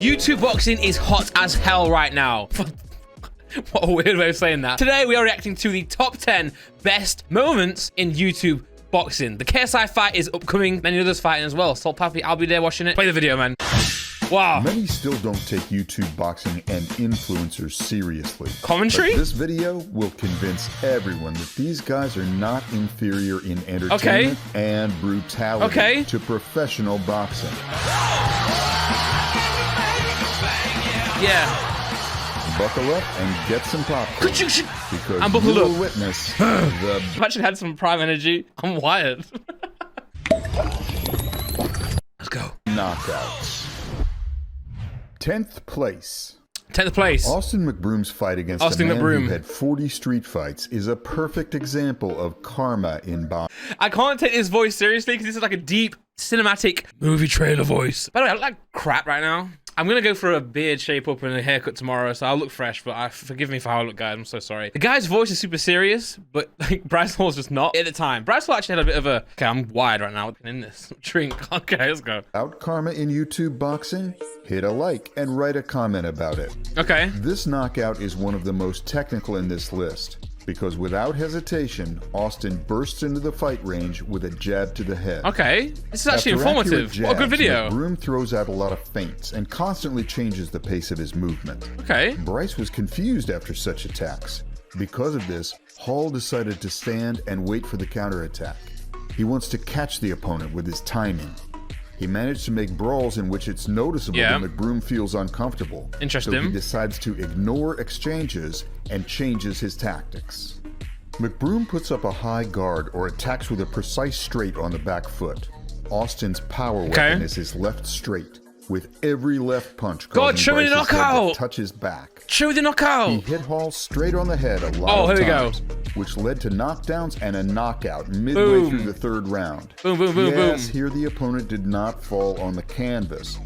YouTube boxing is hot as hell right now. What a weird way of saying that. Today we are reacting to the top 10 best moments in YouTube boxing. The KSI fight is upcoming. Many others fighting as well. So Pappy, I'll be there watching it. Play the video, man. Wow. Many still don't take YouTube boxing and influencers seriously. Commentary? But this video will convince everyone that these guys are not inferior in entertainment and brutality to professional boxing. Yeah. Buckle up and get some popcorn. Because I'm buckled you up. will witness the... I've actually had some prime energy. I'm wired. Let's go. Knockouts. 10th place. 10th place. Austin McBroom's fight against Austin a man McBroom. who had 40 street fights is a perfect example of karma in boxing. I can't take this voice seriously because this is like a deep cinematic movie trailer voice. By the way, I look like crap right now. I'm gonna go for a beard shape up and a haircut tomorrow, so I'll look fresh, but forgive me for how I look, guys. I'm so sorry. The guy's voice is super serious, but like Bryce Hall's just not at the time. Bryce Hall actually had a bit of a, okay, I'm wide right now in this drink. Okay, let's go. Out karma in YouTube boxing? Hit a like and write a comment about it. Okay. This knockout is one of the most technical in this list, because without hesitation, Austin bursts into the fight range with a jab to the head. Okay, this is actually After informative. jabs, What a good video. McBroom throws out a lot of feints and constantly changes the pace of his movement. Okay. Bryce was confused after such attacks. Because of this, Hall decided to stand and wait for the counterattack. He wants to catch the opponent with his timing. He managed to make brawls in which it's noticeable that McBroom feels uncomfortable. Interesting. So he decides to ignore exchanges and changes his tactics. McBroom puts up a high guard or attacks with a precise straight on the back foot. Austin's power weapon is his left straight, with every left punch causing God, show me the Bryce's head knockout! to touch his back. Show me the knockout! He hit Hall straight on the head a lot of here times, we go. which led to knockdowns and a knockout midway through the third round. Boom, boom, boom, yes, boom. here the opponent did not fall on the canvas,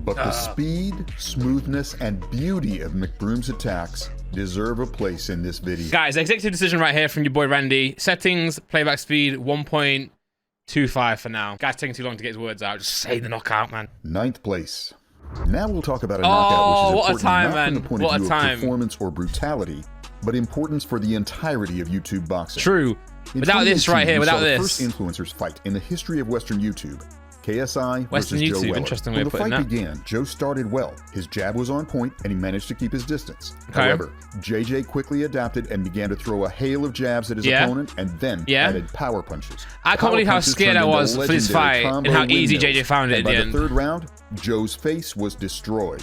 but the speed, smoothness, and beauty of McBroom's attacks deserve a place in this video. Guys, executive decision right here from your boy Randy. Settings, playback speed, 1.25 for now. Guy's taking too long to get his words out. Just say the knockout, man. 9th place. Now we'll talk about a knockout which is important not from the point of view of performance or brutality, but importance for the entirety of YouTube boxing. True. Without this right here, without this. First influencers fight in the history of Western YouTube. KSI versus Joe Weller. Interesting way When of the putting fight that. began, Joe started well. His jab was on point, and he managed to keep his distance. Okay. However, JJ quickly adapted and began to throw a hail of jabs at his opponent, and then added power punches. I can't believe how scared I was for this fight and how easy JJ found it at the end. By the third round, Joe's face was destroyed.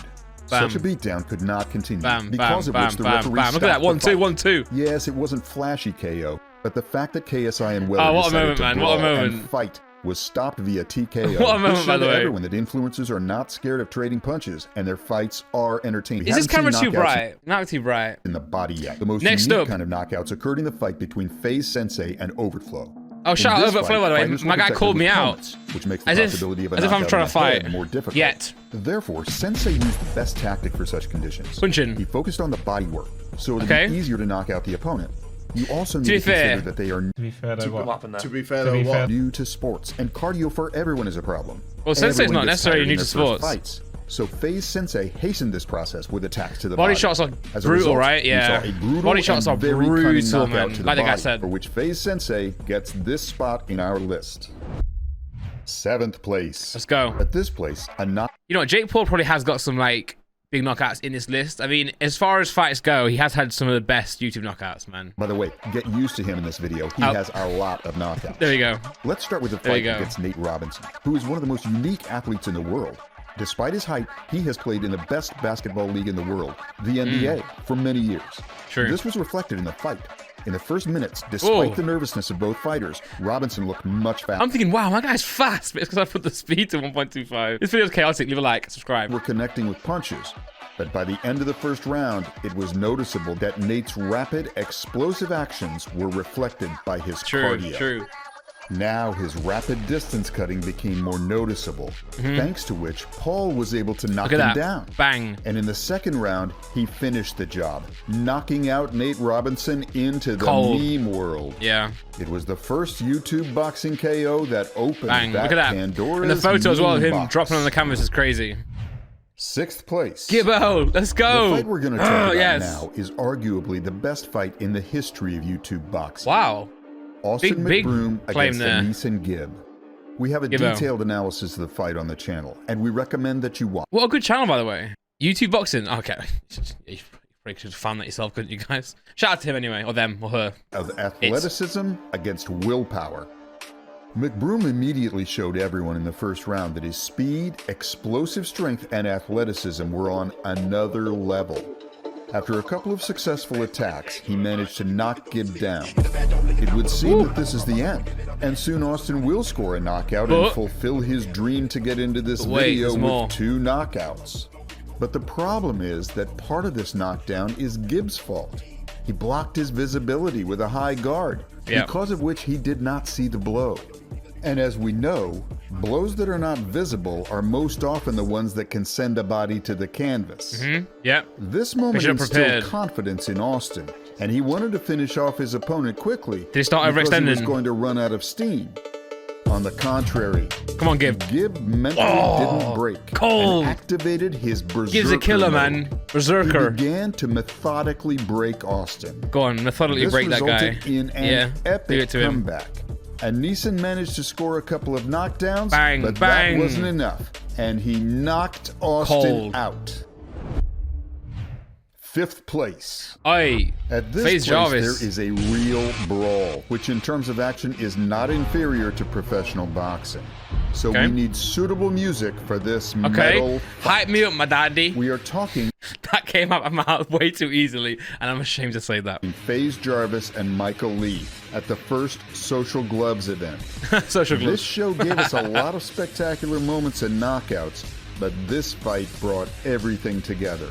Bam. Such a beatdown could not continue Bam, because bam, of which the bam, referee bam. Look at that, stopped the 1-2, fight. 1-2. Yes, it wasn't flashy KO, but the fact that KSI and Weller what a decided moment, to man. brawl What a moment. and fight was stopped via TKO. What a moment, This by showed the way. everyone that influencers are not scared of trading punches, and their fights are entertaining. Is this camera too Knockouts bright? Not too bright. in the body yet. The most Next unique up. kind of knockouts occurred in the fight between FaZe Sensei and Overflow. Oh, In shout out this Overflow, fight, by the way. fighters were My guy protected called with me out. helmets, which makes the As possibility of a if I'm knockout trying in to the head fight. more difficult. Yet. Therefore, Sensei used the best tactic for such conditions. Punching. He focused on the body work, so it would be easier to knock out the opponent. You also need to consider that they are new to sports, and cardio for everyone is a problem. Well, Sensei's Everyone not gets necessarily tired new in to their first sports. fights. So FaZe Sensei hastened this process with attacks to the Body body. shots are As a brutal, result, right? we Yeah. saw a brutal Body shots and are very cunning brutal, knockout man. to the Like the guy body, said. for which FaZe Sensei gets this spot in our list. 7th place. Let's go. At this place, a knock. You know what? Jake Paul probably has got some like big knockouts in this list. I mean, as far as fights go, he has had some of the best YouTube knockouts, man. By the way, get used to him in this video. He has a lot of knockouts. There you go. Let's start with the fight against Nate Robinson, who is one of the most unique athletes in the world. Despite his height, he has played in the best basketball league in the world, the NBA, for many years. True. This was reflected in the fight. In the first minutes, despite the nervousness of both fighters, Robinson looked much faster. I'm thinking, wow, my guy's fast, but it's because I put the speed to 1.25. This video's chaotic. Leave a like, subscribe. We're connecting with punches. But by the end of the first round, it was noticeable that Nate's rapid, explosive actions were reflected by his cardio. True. Now his rapid distance cutting became more noticeable, thanks to which Paul was able to knock him down. Bang. And in the second round, he finished the job, knocking out Nate Robinson into the meme world. Yeah. It was the first YouTube boxing KO that opened Bang. that Look at that. Pandora's And the photo as well of him box. dropping on the canvas is crazy. 6th place. Gibbo, let's go. The fight we're going to talk about now is arguably the best fight in the history of YouTube boxing. Wow. Austin McBroom against Askren Gibb. We have a Gibbo. detailed analysis of the fight on the channel, and we recommend that you watch. What a good channel, by the way. YouTube boxing. Okay. You probably should have found that yourself, couldn't you guys? Shout out to him anyway, or them, or her. Of athleticism against willpower. McBroom immediately showed everyone in the first round that his speed, explosive strength, and athleticism were on another level. After a couple of successful attacks, he managed to knock Gibb down. It would seem that this is the end, and soon Austin will score a knockout and fulfill his dream to get into this video with 2 knockouts. But the problem is that part of this knockdown is Gibb's fault. He blocked his visibility with a high guard, because of which he did not see the blow. And as we know, blows that are not visible are most often the ones that can send a body to the canvas. This moment instilled confidence in Austin, and he wanted to finish off his opponent quickly because he was going to run out of steam. On the contrary, come on, Gibb. Gibb mentally didn't break and activated his berserker. Gibb's a killer, man. Berserker. He began to methodically break Austin. Go on, methodically break that guy. This resulted in an epic comeback. And Neeson managed to score a couple of knockdowns, but that wasn't enough. And he knocked Austin out. 5th place. At this place, Jarvis. there is a real brawl, which in terms of action is not inferior to professional boxing. So we need suitable music for this metal fight. Hype me up, my daddy. We are talking... That came out of my mouth way too easily, and I'm ashamed to say that. FaZe Jarvis and Michael Lee at the first Social Gloves event. Social Gloves. This show gave us a lot of spectacular moments and knockouts, but this fight brought everything together.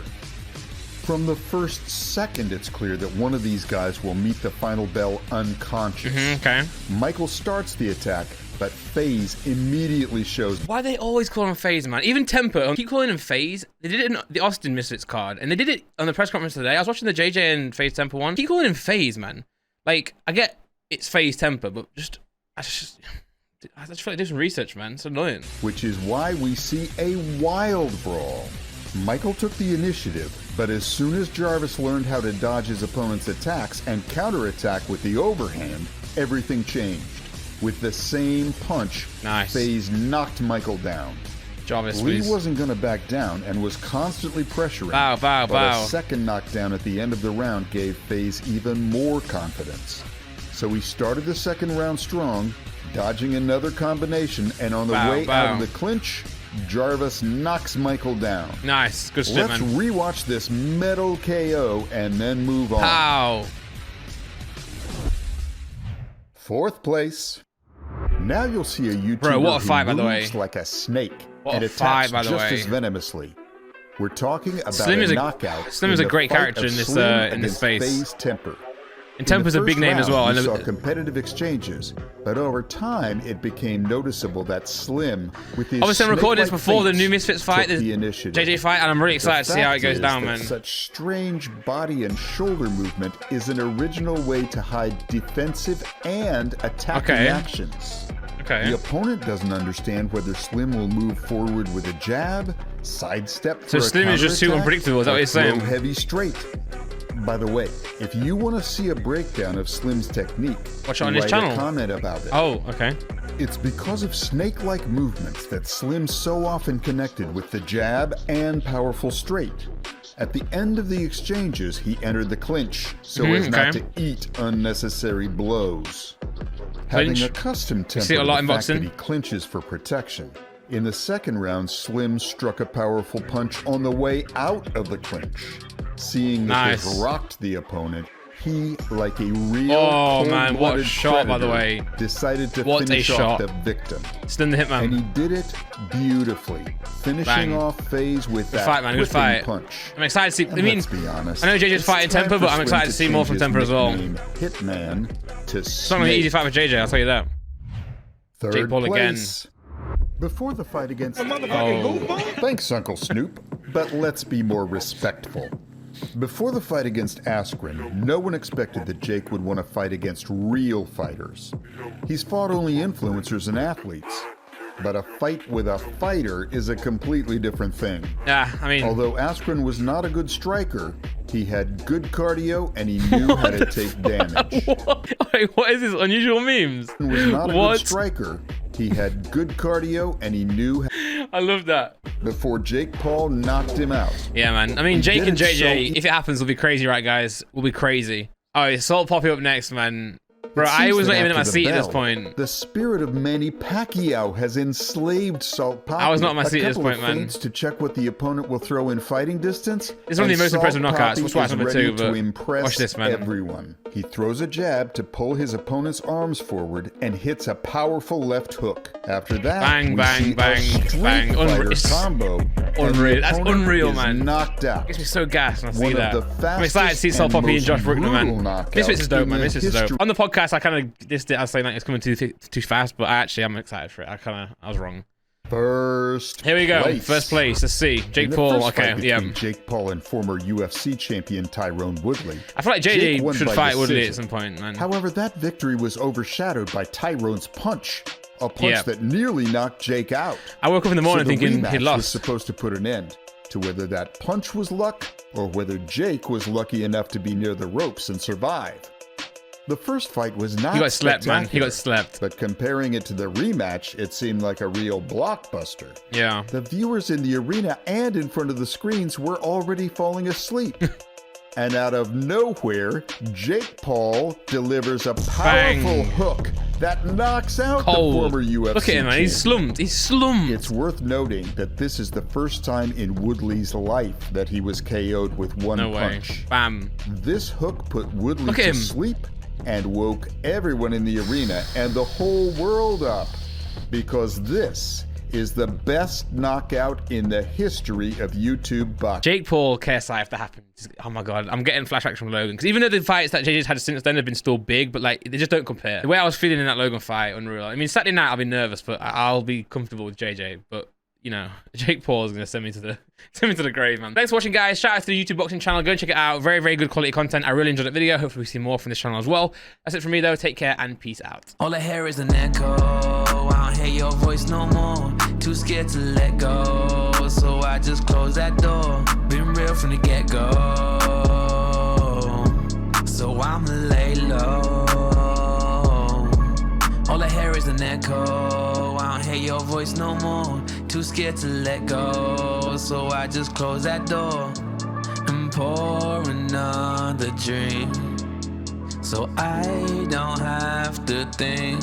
From the first second, it's clear that one of these guys will meet the final bell unconscious. Michael starts the attack, but FaZe immediately shows. Why they always call him FaZe, man? Even Temper, keep calling him FaZe. They did it in the Austin Misfits card, and they did it on the press conference today. I was watching the JJ and FaZe Temper one. Keep calling him FaZe, man. Like, I get it's FaZe Temper, but I just feel like do some research, man. It's annoying. Which is why we see a wild brawl. Michael took the initiative, but as soon as Jarvis learned how to dodge his opponent's attacks and counterattack with the overhand, everything changed. With the same punch, FaZe knocked Michael down. Jarvis, Lee wasn't going to back down and was constantly pressuring. But a second knockdown at the end of the round gave FaZe even more confidence. So he started the second round strong, dodging another combination, and on the way out of the clinch, Jarvis knocks Michael down. Nice. Good shit, man. Let's rewatch this metal KO and then move on. Pow. 4th place. Now you'll see a YouTuber who moves like a snake and attacks just as venomously. We're talking about a knockout. Slim is a great character in this space. FaZe Temper. And Temper's a big name as well. We saw competitive exchanges, but over time it became noticeable that Slim, with his obviously I'm recording this before the new Misfits fight, the initiative. JJ fight, and I'm really excited to see how it goes down, man. Such strange body and shoulder movement is an original way to hide defensive and attacking actions. The opponent doesn't understand whether Slim will move forward with a jab, sidestep for a Slim is just too unpredictable, is that what you're saying? Heavy straight. By the way, if you want to see a breakdown of Slim's technique, watch it on his channel. Comment about it. Oh, okay. It's because of snake-like movements that Slim so often connected with the jab and powerful straight. At the end of the exchanges, he entered the clinch so as not to eat unnecessary blows. Having a custom temper, the fact that he clinches for protection. In the second round, Slim struck a powerful punch on the way out of the clinch. Seeing that this rocked the opponent, he, like a real what a shot, by the way, decided to finish off the victim. Slim the Hitman. And he did it beautifully, finishing off FaZe with that whipping punch. I'm excited to see. And let's be honest, I know JJ's fighting Temper, but I'm excited to see more from Temper as well. Hitman to it's not an easy fight for JJ, I'll tell you that. Third place. Before the fight against... Thanks, Uncle Snoop. But let's be more respectful. Before the fight against Askren, no one expected that Jake would want to fight against real fighters. He's fought only influencers and athletes. But a fight with a fighter is a completely different thing. Yeah, I mean... Although Askren was not a good striker, he had good cardio and he knew how to take damage. What is this? Unusual memes? He was not a good striker. He had good cardio and he knew... I love that. Before Jake Paul knocked him out. Yeah, man. I mean, Jake and JJ, if it happens, will be crazy, right, guys? We'll be crazy. Oh, Salt Poppy up next, man. Bro, I was not even at my seat at this point. The spirit of Manny Pacquiao has enslaved Salt Poppy. I was not at my seat at this point, man. To check what the opponent will throw in fighting distance. It's one of the most impressive knockouts. We'll watch number 2, but watch this, man. Everyone. He throws a jab to pull his opponent's arms forward and hits a powerful left hook. After that, bang, bang, bang, bang. Combo. Unreal. That's unreal, man. Knocked out. Gets me so gassed when I see that. I'm excited to see Salt Poppy and Josh Brookner, man. This is dope, man. This is dope. On the podcast, I kind of dissed it. I was saying like it's coming too fast, but I'm excited for it. I was wrong. Here we go. First place. Let's see. Jake Paul. Okay, yeah. Jake Paul and former UFC champion Tyron Woodley. I feel like JJ should fight Woodley at some point, man. However, that victory was overshadowed by Tyron's punch. A punch that nearly knocked Jake out. I woke up in the morning thinking he'd lost. Was supposed to put an end to whether that punch was luck or whether Jake was lucky enough to be near the ropes and survive. The first fight was not He got slept, man. He got slept. But comparing it to the rematch, it seemed like a real blockbuster. Yeah. The viewers in the arena and in front of the screens were already falling asleep. And out of nowhere, Jake Paul delivers a powerful hook that knocks out the former UFC Look at him, man. He's slumped. He's slumped. It's worth noting that this is the first time in Woodley's life that he was KO'd with one punch. Bam. This hook put Woodley to sleep and woke everyone in the arena and the whole world up, because this is the best knockout in the history of YouTube boxing. Jake Paul KSI, if that happened, oh my god, I'm getting flashbacks from Logan, because even though the fights that JJ's had since then have been still big, but like they just don't compare. The way I was feeling in that Logan fight, unreal. I mean, Saturday night I'll be nervous, but I'll be comfortable with JJ. But you know, Jake Paul is gonna send me to the grave, man. Thanks for watching, guys. Shout out to the YouTube boxing channel. Go and check it out. Very, very good quality content. I really enjoyed that video. Hopefully we see more from this channel as well. That's it from me though. Take care and peace out. All I hear is an echo. I don't hear your voice no more. Too scared to let go, so I just close that door. Been real from the get-go, so I'ma lay low. All I hear is an echo. I don't hear your voice no more. Too scared to let go, so I just close that door and pour another drink, so I don't have to think.